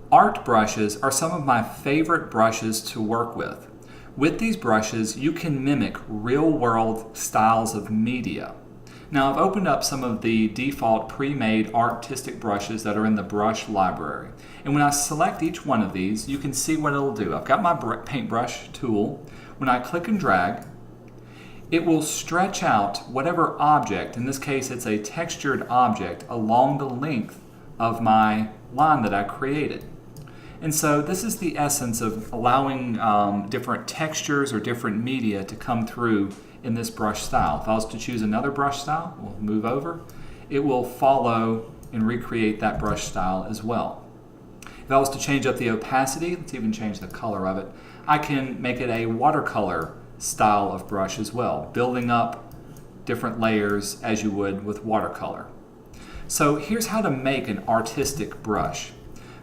Art brushes are some of my favorite brushes to work with. With these brushes, you can mimic real-world styles of media. Now, I've opened up some of the default pre-made artistic brushes that are in the brush library. And when I select each one of these, you can see what it'll do. I've got my paintbrush tool. When I click and drag, it will stretch out whatever object, in this case it's a textured object, along the length of my line that I created. And so this is the essence of allowing different textures or different media to come through in this brush style. If I was to choose another brush style, we'll move over, it will follow and recreate that brush style as well. If I was to change up the opacity, let's even change the color of it, I can make it a watercolor style of brush as well, building up different layers as you would with watercolor. So here's how to make an artistic brush.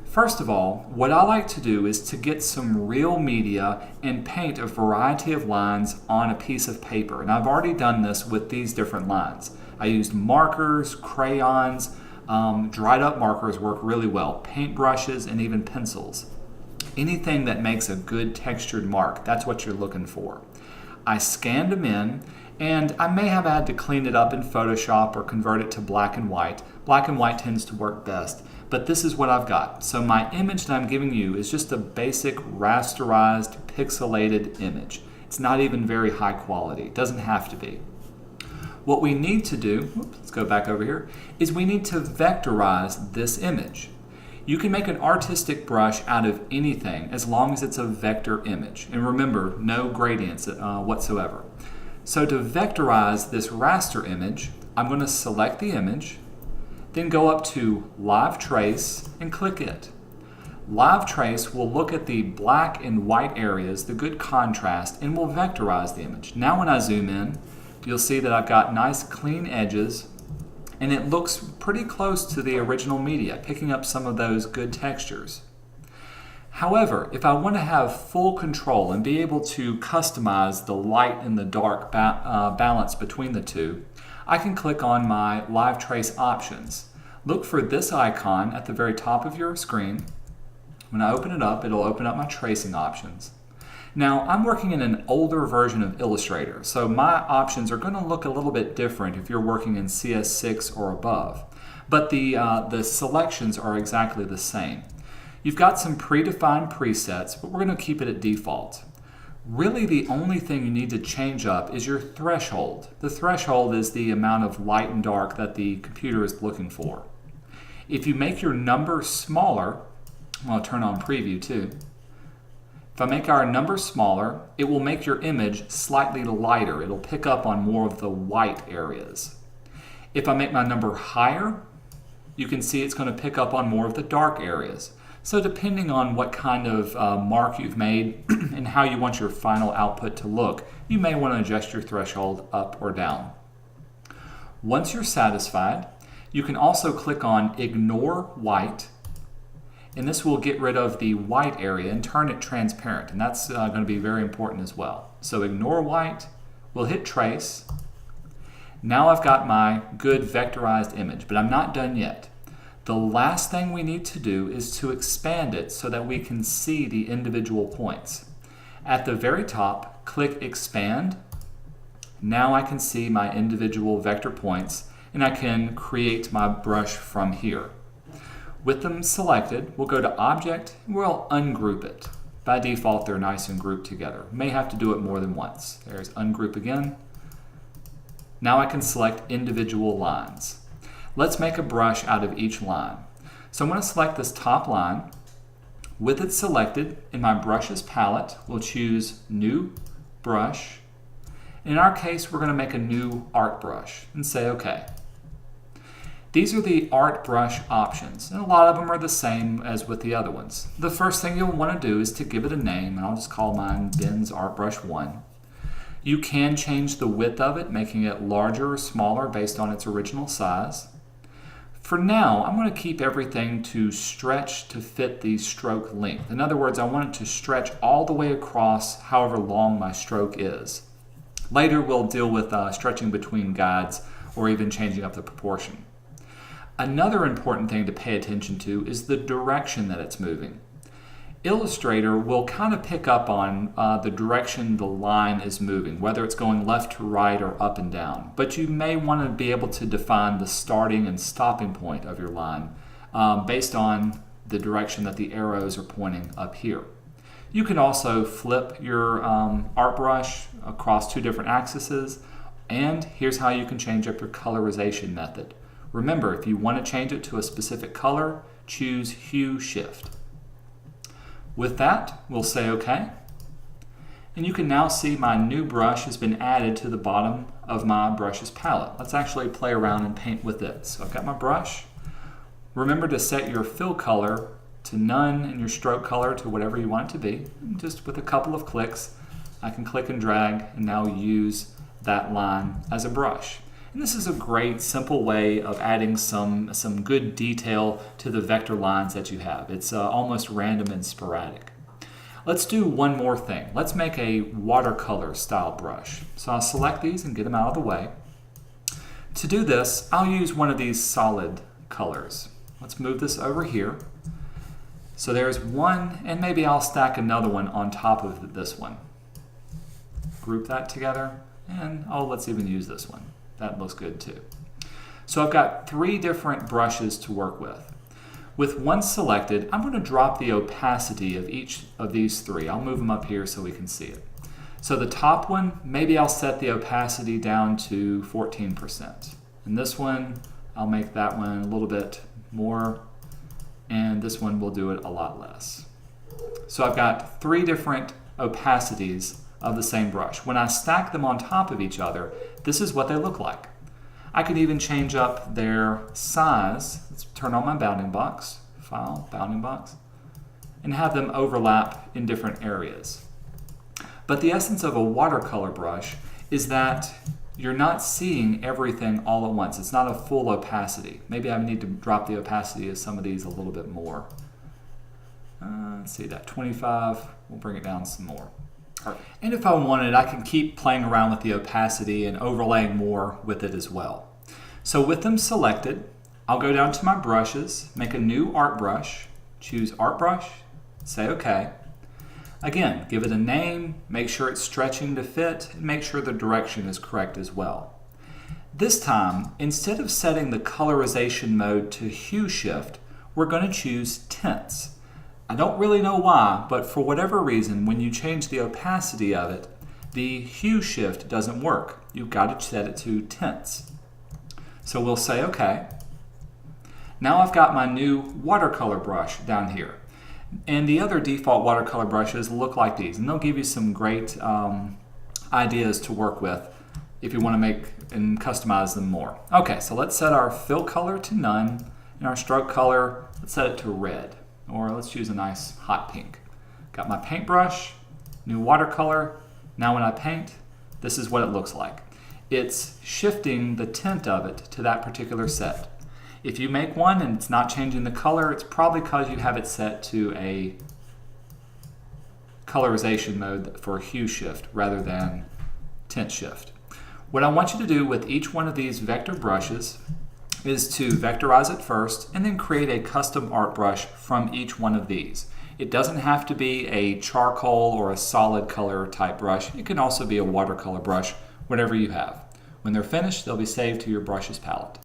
First of all, what I like to do is to get some real media and paint a variety of lines on a piece of paper. And I've already done this with these different lines. I used markers, crayons, dried up markers work really well, paint brushes, and even pencils. Anything that makes a good textured mark, that's what you're looking for. I scanned them in, and I may have had to clean it up in Photoshop or convert it to black and white. Black and white tends to work best, but this is what I've got. So my image that I'm giving you is just a basic rasterized, pixelated image. It's not even very high quality. It doesn't have to be. What we need to do, let's go back over here, is we need to vectorize this image. You can make an artistic brush out of anything as long as it's a vector image. And remember, no gradients whatsoever. So to vectorize this raster image, I'm going to select the image, then go up to Live Trace and click it. Live Trace will look at the black and white areas, the good contrast, and will vectorize the image. Now when I zoom in, you'll see that I've got nice clean edges, and it looks pretty close to the original media, picking up some of those good textures. However, if I want to have full control and be able to customize the light and the dark balance between the two, I can click on my Live Trace options. Look for this icon at the very top of your screen. When I open it up, it'll open up my tracing options. Now, I'm working in an older version of Illustrator, so my options are going to look a little bit different if you're working in CS6 or above. But the selections are exactly the same. You've got some predefined presets, but we're going to keep it at default. Really, the only thing you need to change up is your threshold. The threshold is the amount of light and dark that the computer is looking for. If you make your number smaller, I'll turn on preview too. If I make our number smaller, it will make your image slightly lighter. It'll pick up on more of the white areas. If I make my number higher, you can see it's going to pick up on more of the dark areas. So depending on what kind of mark you've made and how you want your final output to look, you may want to adjust your threshold up or down. Once you're satisfied, you can also click on Ignore White, and this will get rid of the white area and turn it transparent, and that's going to be very important as well. So ignore white, we'll hit trace. Now I've got my good vectorized image, but I'm not done yet. The last thing we need to do is to expand it so that we can see the individual points. At the very top, click Expand. Now I can see my individual vector points, and I can create my brush from here. With them selected, we'll go to Object, and we'll ungroup it. By default, they're nice and grouped together. May have to do it more than once. There's Ungroup again. Now I can select individual lines. Let's make a brush out of each line. So I'm going to select this top line. With it selected, in my Brushes palette, we'll choose New Brush. In our case, we're going to make a new art brush and say OK. These are the art brush options, and a lot of them are the same as with the other ones. The first thing you'll want to do is to give it a name, and I'll just call mine Ben's Art Brush 1. You can change the width of it, making it larger or smaller based on its original size. For now, I'm going to keep everything to stretch to fit the stroke length. In other words, I want it to stretch all the way across however long my stroke is. Later, we'll deal with stretching between guides or even changing up the proportion. Another important thing to pay attention to is the direction that it's moving. Illustrator will kind of pick up on the direction the line is moving, whether it's going left to right or up and down. But you may want to be able to define the starting and stopping point of your line based on the direction that the arrows are pointing up here. You can also flip your art brush across two different axes, and here's how you can change up your colorization method. Remember, if you want to change it to a specific color, choose Hue Shift. With that, we'll say OK. And you can now see my new brush has been added to the bottom of my brushes palette. Let's actually play around and paint with it. So I've got my brush. Remember to set your fill color to none and your stroke color to whatever you want it to be. And just with a couple of clicks, I can click and drag and now use that line as a brush. And this is a great, simple way of adding some good detail to the vector lines that you have. It's almost random and sporadic. Let's do one more thing. Let's make a watercolor style brush. So I'll select these and get them out of the way. To do this, I'll use one of these solid colors. Let's move this over here. So there's one, and maybe I'll stack another one on top of this one. Group that together, and let's even use this one. That looks good too. So I've got three different brushes to work with. With one selected, I'm going to drop the opacity of each of these three. I'll move them up here so we can see it. So the top one, maybe I'll set the opacity down to 14%. And this one, I'll make that one a little bit more, and this one will do it a lot less. So I've got three different opacities of the same brush. When I stack them on top of each other, this is what they look like. I could even change up their size. Let's turn on my bounding box, File, Bounding Box, and have them overlap in different areas. But the essence of a watercolor brush is that you're not seeing everything all at once. It's not a full opacity. Maybe I need to drop the opacity of some of these a little bit more. Let's see, that 25, we'll bring it down some more. And if I wanted, I can keep playing around with the opacity and overlaying more with it as well. So with them selected, I'll go down to my brushes, make a new art brush, choose Art Brush, say OK. Again, give it a name, make sure it's stretching to fit, and make sure the direction is correct as well. This time, instead of setting the colorization mode to Hue Shift, we're going to choose Tints. I don't really know why, but for whatever reason, when you change the opacity of it, the Hue Shift doesn't work. You've got to set it to Tints. So we'll say OK. Now I've got my new watercolor brush down here. And the other default watercolor brushes look like these, and they'll give you some great ideas to work with if you want to make and customize them more. Okay, so let's set our fill color to none, and our stroke color, let's set it to red. Or let's choose a nice hot pink. Got my paintbrush, new watercolor. Now when I paint, this is what it looks like. It's shifting the tint of it to that particular set. If you make one and it's not changing the color, it's probably because you have it set to a colorization mode for Hue Shift rather than Tint Shift. What I want you to do with each one of these vector brushes is to vectorize it first and then create a custom art brush from each one of these. It doesn't have to be a charcoal or a solid color type brush. It can also be a watercolor brush, whatever you have. When they're finished, they'll be saved to your brushes palette.